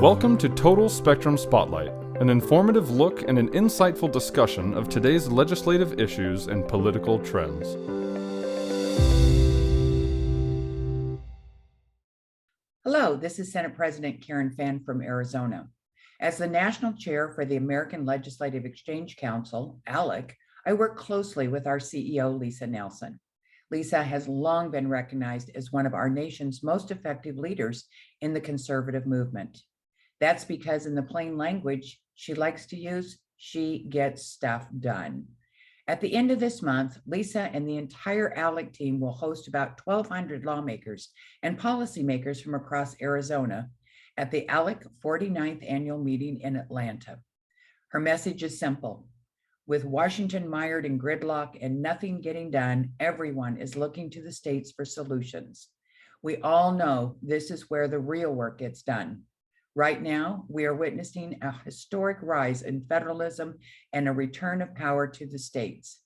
Welcome to Total Spectrum Spotlight, an informative look and an insightful discussion of today's legislative issues and political trends. Hello, this is Senate President Karen Fann from Arizona. As the National Chair for the American Legislative Exchange Council, ALEC, I work closely with our CEO, Lisa Nelson. Lisa has long been recognized as one of our nation's most effective leaders in the conservative movement. That's because in the plain language she likes to use, she gets stuff done. At the end of this month, Lisa and the entire ALEC team will host about 1,200 lawmakers and policymakers from across Arizona at the ALEC 49th annual meeting in Atlanta. Her message is simple. With Washington mired in gridlock and nothing getting done, everyone is looking to the states for solutions. We all know this is where the real work gets done. Right now, we are witnessing a historic rise in federalism and a return of power to the states.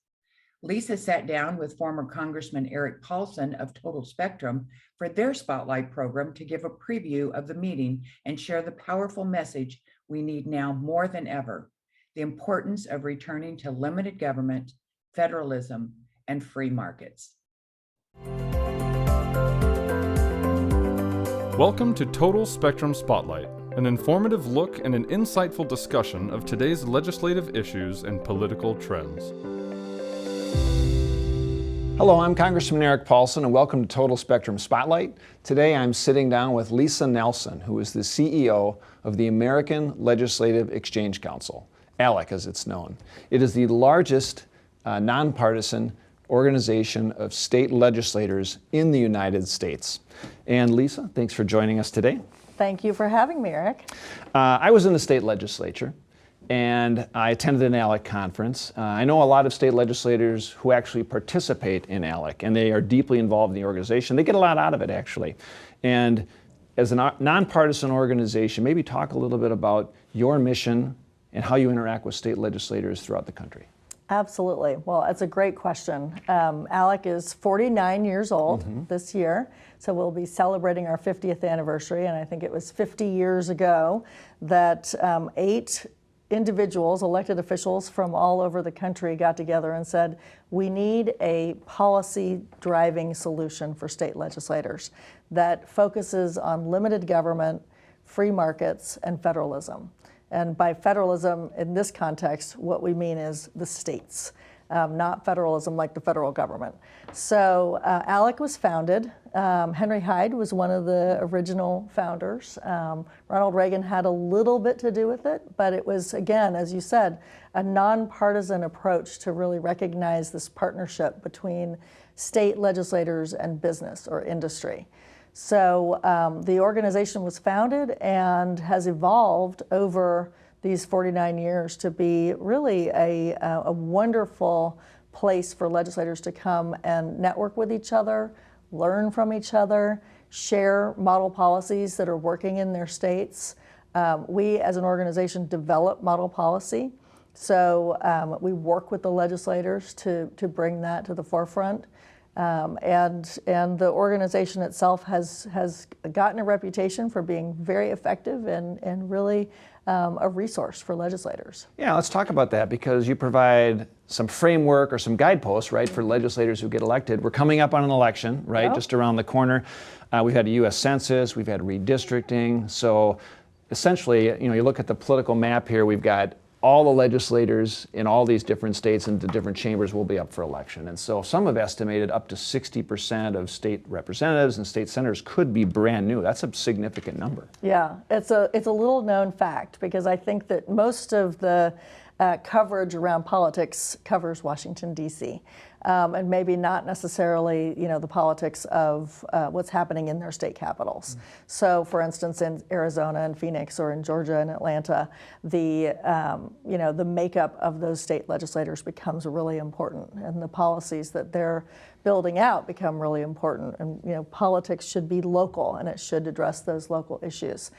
Lisa sat down with former Congressman Eric Paulson of Total Spectrum for their Spotlight program to give a preview of the meeting and share the powerful message we need now more than ever: the importance of returning to limited government, federalism, and free markets. Welcome to Total Spectrum Spotlight, an informative look and an insightful discussion of today's legislative issues and political trends. Hello, I'm Congressman Eric Paulson, and welcome to Total Spectrum Spotlight. Today I'm sitting down with Lisa Nelson, who is the CEO of the American Legislative Exchange Council, ALEC as it's known. It is the largest nonpartisan organization of state legislators in the United States. And Lisa, thanks for joining us today. Thank you for having me, Eric. I was in the state legislature, and I attended an ALEC conference. I know a lot of state legislators who actually participate in ALEC, and they are deeply involved in the organization. They get a lot out of it, actually. And as a nonpartisan organization, maybe talk a little bit about your mission and how you interact with state legislators throughout the country. Absolutely. Well, it's a great question. ALEC is 49 years old this year, so we'll be celebrating our 50th anniversary, and I think it was 50 years ago that 8 individuals, elected officials from all over the country got together and said, we need a policy driving solution for state legislators that focuses on limited government, free markets, and federalism. And by federalism, in this context, what we mean is the states, not federalism like the federal government. So ALEC was founded. Henry Hyde was one of the original founders. Ronald Reagan had a little bit to do with it, but it was, again, as you said, a nonpartisan approach to really recognize this partnership between state legislators and business or industry. So the organization was founded and has evolved over these 49 years to be really a wonderful place for legislators to come and network with each other, learn from each other, share model policies that are working in their states. We as an organization develop model policy. So we work with the legislators to bring that to the forefront. And the organization itself has gotten a reputation for being very effective and really a resource for legislators. Yeah, let's talk about that, because you provide some framework or some guideposts, right, for legislators who get elected. We're coming up on an election, right, Yep. just around the corner. We've had a U.S. Census, we've had redistricting. So essentially, you look at the political map here, we've got all the legislators in all these different states and the different chambers will be up for election. And so some have estimated up to 60% of state representatives and state senators could be brand new. That's a significant number. Yeah, it's a little known fact, because I think that most of the coverage around politics covers Washington, D.C. And maybe not necessarily, the politics of what's happening in their state capitals. So, for instance, in Arizona and Phoenix, or in Georgia and Atlanta, the makeup of those state legislators becomes really important, and the policies that they're building out become really important. And politics should be local, and it should address those local issues.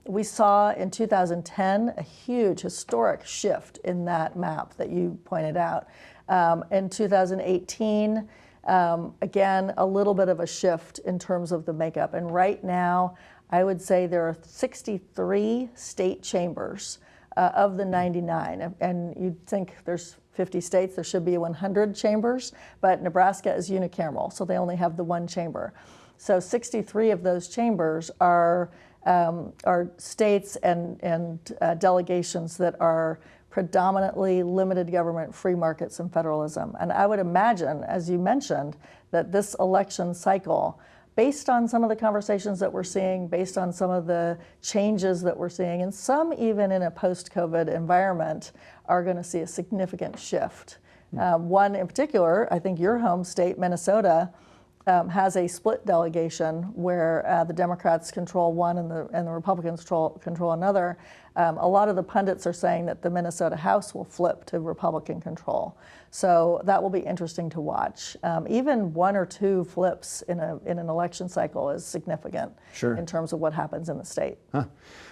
We saw in 2010 a huge historic shift in that map that you pointed out. In 2018, Again, a little bit of a shift in terms of the makeup. And right now, I would say there are 63 state chambers of the 99. And you'd think there's 50 states, there should be 100 chambers, but Nebraska is unicameral, so they only have the one chamber. So 63 of those chambers are states and delegations that are predominantly limited government, free markets, and federalism. And I would imagine, as you mentioned, that this election cycle, based on some of the conversations that we're seeing, based on some of the changes that we're seeing, and some even in a post-COVID environment, are going to see a significant shift. One in particular, I think your home state, Minnesota, has a split delegation where the Democrats control one and the Republicans control another. A lot of the pundits are saying that the Minnesota House will flip to Republican control. So that will be interesting to watch. Even one or two flips in an election cycle is significant in terms of what happens in the state. Huh.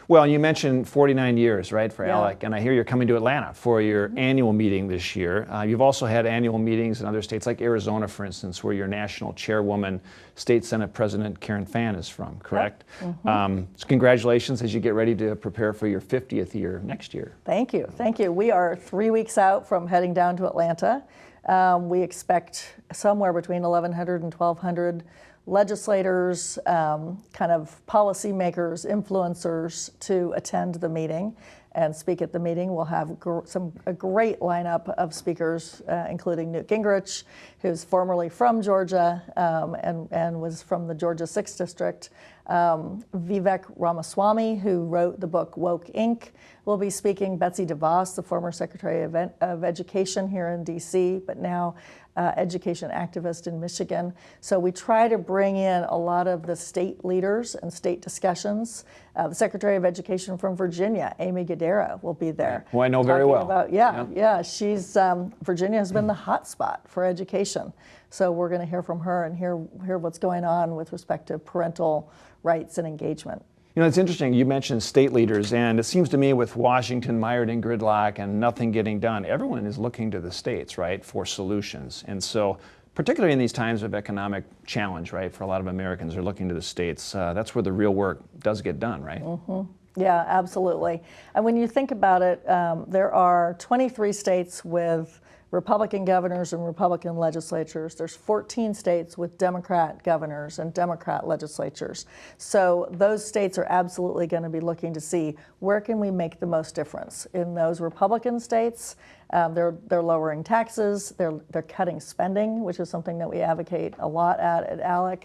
Well, you mentioned 49 years, right, for ALEC, and I hear you're coming to Atlanta for your annual meeting this year. You've also had annual meetings in other states like Arizona, for instance, where your national chairwoman, State Senate President Karen Fann is from, correct? So congratulations as you get ready to prepare for your 50th year next year. Thank you. Thank you. We are 3 weeks out from heading down to Atlanta. We expect somewhere between 1,100 and 1,200 legislators, kind of policymakers, influencers to attend the meeting and speak at the meeting. We'll have a great lineup of speakers, including Newt Gingrich, who's formerly from Georgia and was from the Georgia 6th District. Vivek Ramaswamy, who wrote the book Woke Inc., will be speaking. Betsy DeVos, the former Secretary of Education here in D.C., but now education activist in Michigan. So we try to bring in a lot of the state leaders and state discussions. The Secretary of Education from Virginia, Amy Gadara, will be there. Who I know very well. She's Virginia has been the hot spot for education. So we're going to hear from her and hear what's going on with respect to parental rights and engagement. You know, it's interesting, you mentioned state leaders, and it seems to me with Washington mired in gridlock and nothing getting done, everyone is looking to the states, right, for solutions. And so, particularly in these times of economic challenge, right, for a lot of Americans are looking to the states. That's where the real work does get done, right? Yeah, absolutely. And when you think about it, there are 23 states with Republican governors and Republican legislatures. There's 14 states with Democrat governors and Democrat legislatures. So those states are absolutely going to be looking to see where can we make the most difference. In those Republican states, they're lowering taxes, they're cutting spending, which is something that we advocate a lot at ALEC.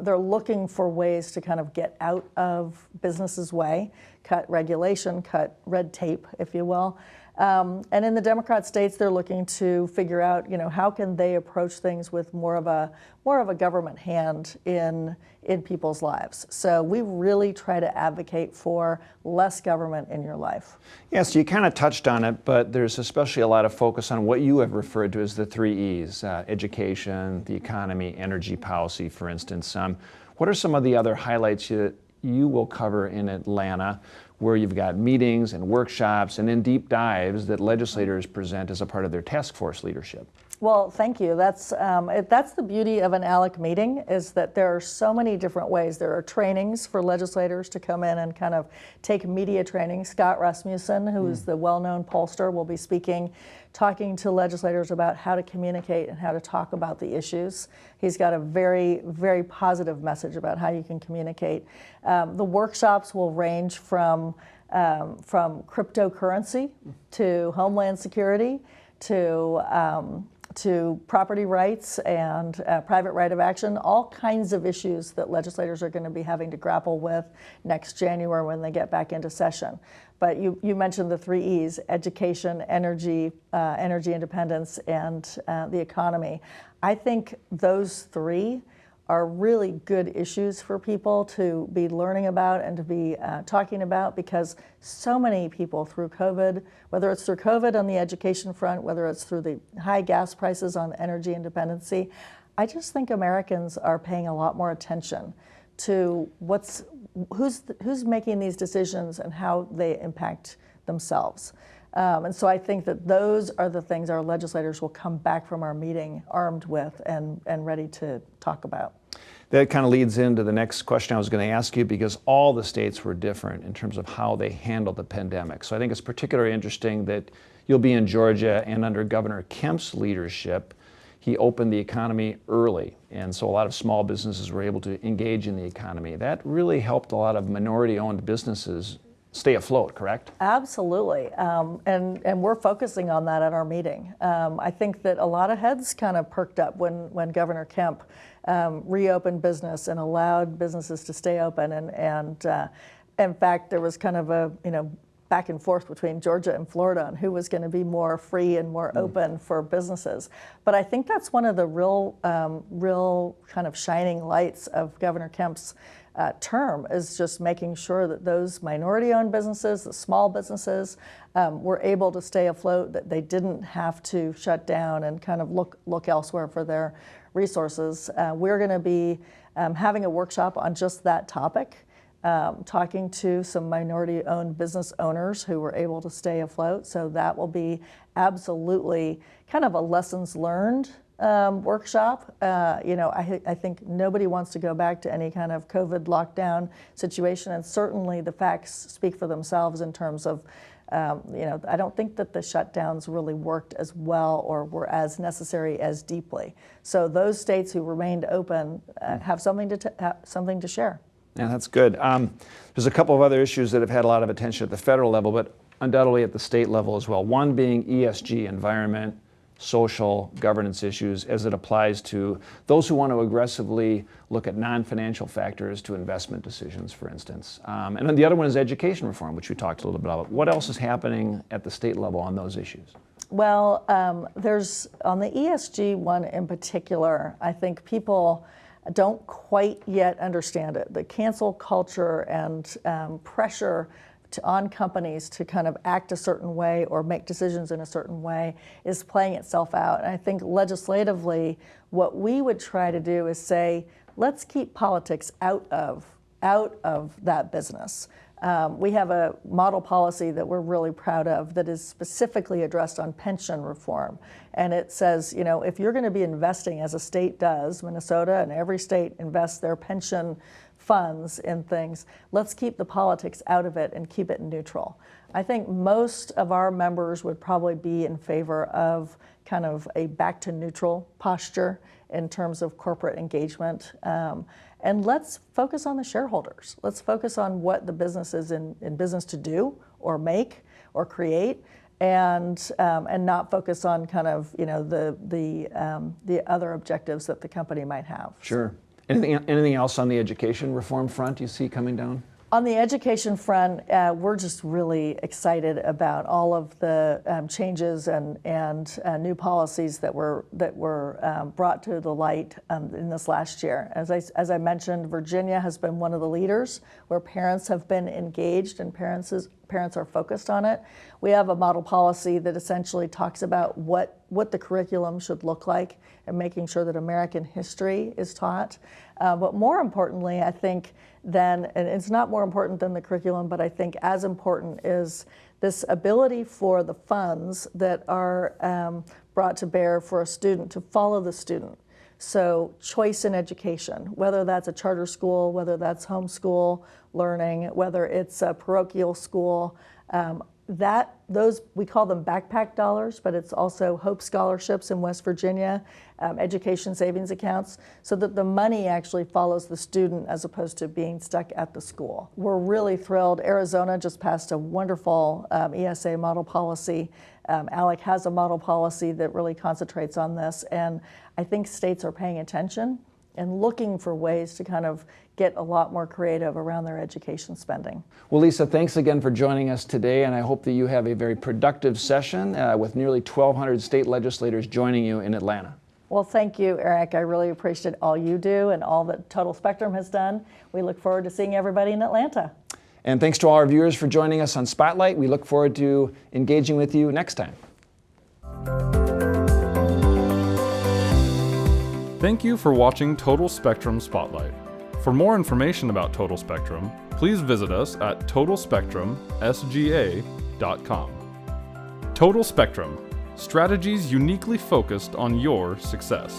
They're looking for ways to kind of get out of business's way, cut regulation, cut red tape, if you will. And in the Democrat states, they're looking to figure out, how can they approach things with more of a government hand in people's lives. So we really try to advocate for less government in your life. Yes, you kind of touched on it, but there's especially a lot of focus on what you have referred to as the 3 E's, education, the economy, energy policy, for instance. What are some of the other highlights that you will cover in Atlanta, where you've got meetings and workshops and then deep dives that legislators present as a part of their task force leadership? Well, thank you. That's the beauty of an ALEC meeting, is that there are so many different ways. There are trainings for legislators to come in and kind of take media training. Scott Rasmussen, who is the well-known pollster, will be speaking, talking to legislators about how to communicate and how to talk about the issues. He's got a very, very positive message about how you can communicate. The workshops will range from cryptocurrency to homeland security to property rights and private right of action, all kinds of issues that legislators are going to be having to grapple with next January when they get back into session. But you mentioned the 3 E's, education, energy independence, and the economy. I think those 3 are really good issues for people to be learning about and to be talking about, because so many people through COVID, whether it's through COVID on the education front, whether it's through the high gas prices on energy independency, I just think Americans are paying a lot more attention to who's making these decisions and how they impact themselves. And so I think that those are the things our legislators will come back from our meeting armed with and ready to talk about. That kind of leads into the next question I was going to ask you, because all the states were different in terms of how they handled the pandemic. So I think it's particularly interesting that you'll be in Georgia, and under Governor Kemp's leadership, he opened the economy early. And so a lot of small businesses were able to engage in the economy. That really helped a lot of minority-owned businesses stay afloat, correct? Absolutely, and we're focusing on that at our meeting. I think that a lot of heads kind of perked up when Governor Kemp reopened business and allowed businesses to stay open. And in fact, there was kind of a back and forth between Georgia and Florida on who was going to be more free and more open for businesses. But I think that's one of the real kind of shining lights of Governor Kemp's term, is just making sure that those minority-owned businesses, the small businesses, were able to stay afloat, that they didn't have to shut down and kind of look elsewhere for their resources. We're going to be having a workshop on just that topic, talking to some minority-owned business owners who were able to stay afloat. So that will be absolutely kind of a lessons learned workshop. I think nobody wants to go back to any kind of COVID lockdown situation, and certainly the facts speak for themselves in terms of, I don't think that the shutdowns really worked as well or were as necessary as deeply. So those states who remained open have something to share. Yeah, that's good. There's a couple of other issues that have had a lot of attention at the federal level, but undoubtedly at the state level as well. One being ESG, environment, social, governance issues, as it applies to those who want to aggressively look at non-financial factors to investment decisions, for instance. And then the other one is education reform, which we talked a little bit about. What else is happening at the state level on those issues? Well, there's, on the ESG one in particular, I think people don't quite yet understand it. The cancel culture and pressure on companies to kind of act a certain way or make decisions in a certain way is playing itself out. And I think legislatively, what we would try to do is say, let's keep politics out of that business. We have a model policy that we're really proud of that is specifically addressed on pension reform. And it says, if you're going to be investing, as a state does, Minnesota and every state invests their pension funds in things, let's keep the politics out of it and keep it neutral. I think most of our members would probably be in favor of kind of a back to neutral posture in terms of corporate engagement. And let's focus on the shareholders. Let's focus on what the business is in business to do or make or create, and not focus on kind of the other objectives that the company might have. Sure. Anything else on the education reform front you see coming down? On the education front, we're just really excited about all of the changes and new policies that were brought to the light in this last year. As I mentioned, Virginia has been one of the leaders where parents have been engaged and parents are focused on it. We have a model policy that essentially talks about what the curriculum should look like and making sure that American history is taught. But more importantly, I think and it's not more important than the curriculum, but I think as important is this ability for the funds that are brought to bear for a student to follow the student. So choice in education, whether that's a charter school, whether that's homeschool learning, whether it's a parochial school, those we call them backpack dollars, but it's also Hope scholarships in West Virginia, education savings accounts, so that the money actually follows the student as opposed to being stuck at the school. We're really thrilled. Arizona just passed a wonderful ESA model policy. ALEC has a model policy that really concentrates on this, and I think states are paying attention and looking for ways to kind of get a lot more creative around their education spending. Well, Lisa, thanks again for joining us today, and I hope that you have a very productive session with nearly 1,200 state legislators joining you in Atlanta. Well, thank you, Eric. I really appreciate all you do and all that Total Spectrum has done. We look forward to seeing everybody in Atlanta. And thanks to all our viewers for joining us on Spotlight. We look forward to engaging with you next time. Thank you for watching Total Spectrum Spotlight. For more information about Total Spectrum, please visit us at totalspectrumsga.com. Total Spectrum, strategies uniquely focused on your success.